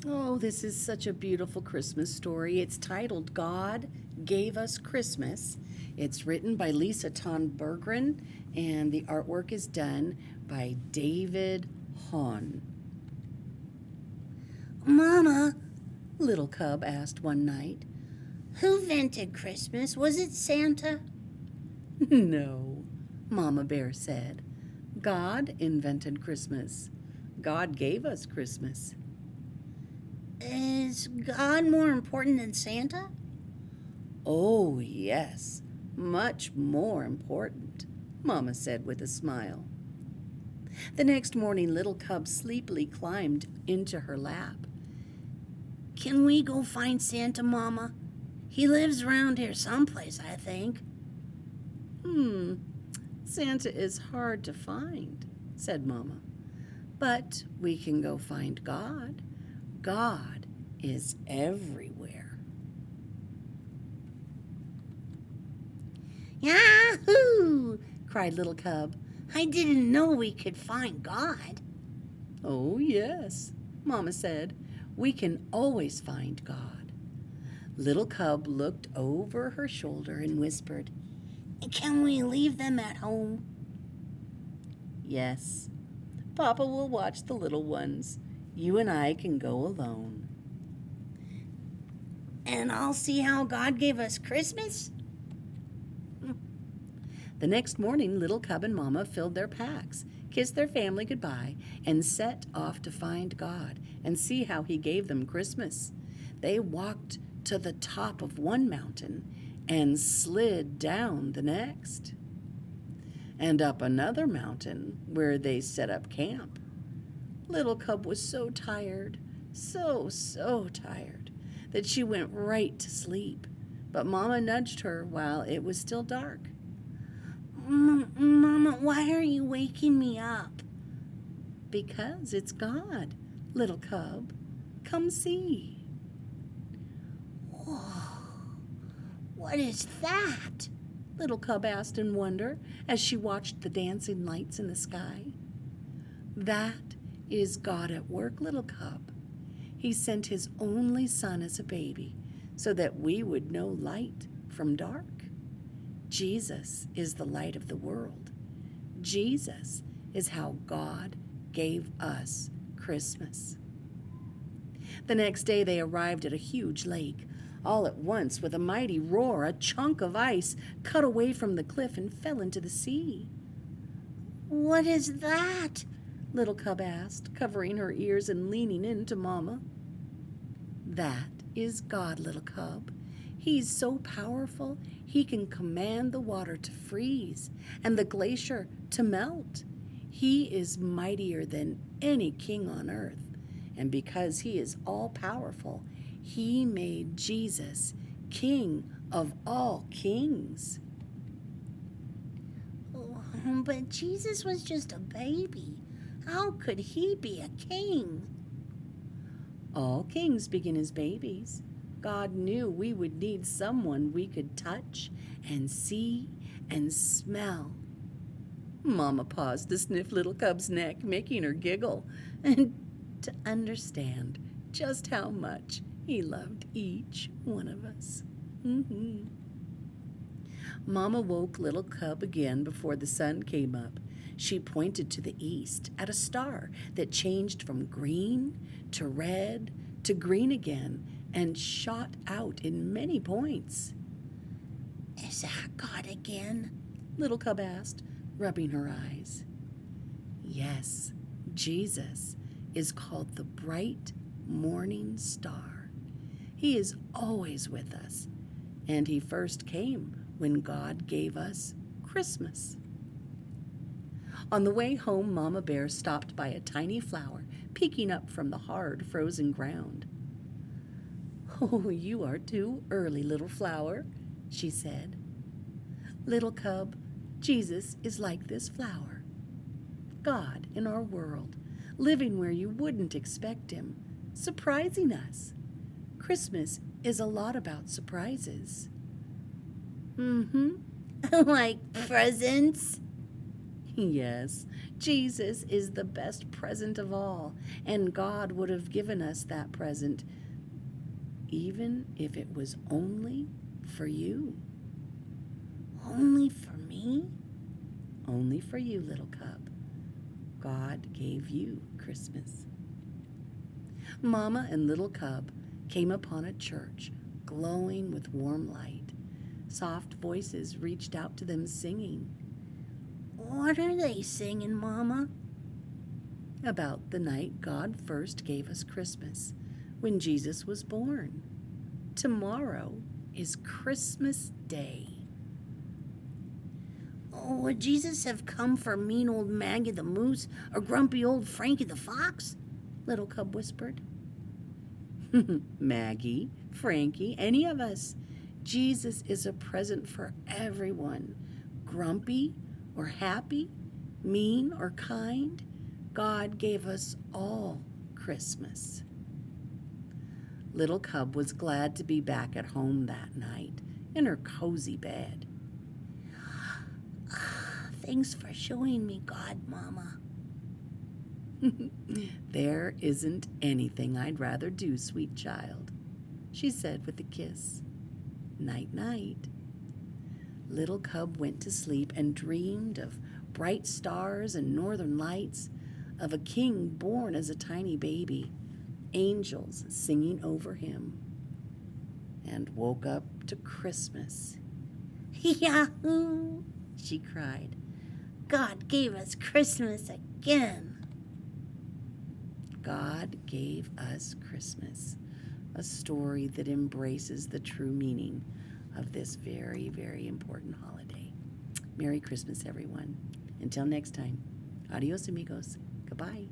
Oh, this is such a beautiful Christmas story. It's titled God Gave Us Christmas. It's written by Lisa Tawn Bergen, and the artwork is done by David Hohn. Mama, Little Cub asked one night. who invented Christmas? Was it Santa? No, Mama Bear said. God invented Christmas. God gave us Christmas. Is God more important than Santa? Oh, yes, much more important, Mama said with a smile. The next morning, Little Cub sleepily climbed into her lap. Can we go find Santa, Mama? He lives around here someplace, I think. Santa is hard to find, said Mama. But we can go find God. God is everywhere. Yahoo! Cried Little Cub. I didn't know we could find God. Oh, yes, Mama said. We can always find God. Little Cub looked over her shoulder and whispered, Can we leave them at home? Yes, Papa will watch the little ones. You and I can go alone. And I'll see how God gave us Christmas? The next morning, Little Cub and Mama filled their packs, kissed their family goodbye, and set off to find God and see how He gave them Christmas. They walked to the top of one mountain and slid down the next, and up another mountain where they set up camp. Little Cub was so tired, so tired, that she went right to sleep, but Mama nudged her while it was still dark. Mama, why are you waking me up? Because it's God, Little Cub. Come see. Whoa, what is that? Little Cub asked in wonder as she watched the dancing lights in the sky. That is God at work, Little Cub. He sent His only Son as a baby so that we would know light from dark. Jesus is the light of the world. Jesus is how God gave us Christmas. The next day they arrived at a huge lake. All at once, with a mighty roar, a chunk of ice cut away from the cliff and fell into the sea. What is that? Little Cub asked, covering her ears and leaning into Mama. That is God, Little Cub. He's so powerful, He can command the water to freeze and the glacier to melt. He is mightier than any king on earth. And because He is all-powerful, He made Jesus King of all kings. But Jesus was just a baby. How could He be a king? All kings begin as babies. God knew we would need someone we could touch and see and smell. Mama paused to sniff Little Cub's neck, making her giggle, and to understand just how much He loved each one of us. Mama woke Little Cub again before the sun came up. She pointed to the east at a star that changed from green to red to green again and shot out in many points. Is that God again? Little Cub asked, rubbing her eyes. Yes, Jesus is called the bright morning star. He is always with us, and He first came when God gave us Christmas. On the way home, Mama Bear stopped by a tiny flower peeking up from the hard, frozen ground. Oh, you are too early, little flower, she said. Little Cub, Jesus is like this flower. God in our world, living where you wouldn't expect Him, surprising us. Christmas is a lot about surprises. Like presents? Yes, Jesus is the best present of all, and God would have given us that present, even if it was only for you. Only for me? Only for you, little cub. God gave you Christmas. Mama and little cub came upon a church glowing with warm light. Soft voices reached out to them singing What are they singing, Mama? about the night God first gave us Christmas, when Jesus was born. Tomorrow is Christmas Day. Oh, would Jesus have come for mean old Maggie the Moose or grumpy old Frankie the Fox? Little cub whispered. Maggie, Frankie, any of us. Jesus is a present for everyone. Grumpy or happy, mean or kind, God gave us all Christmas. Little Cub was glad to be back at home that night in her cozy bed. Thanks for showing me God, Mama. There isn't anything I'd rather do, sweet child, she said with a kiss. Night, night. Little Cub went to sleep and dreamed of bright stars and northern lights, of a king born as a tiny baby, angels singing over him, and woke up to Christmas. Yahoo! She cried. God gave us Christmas again. God gave us Christmas, a story that embraces the true meaning of this very, very important holiday. Merry Christmas, everyone. Until next time, adios, amigos. Goodbye.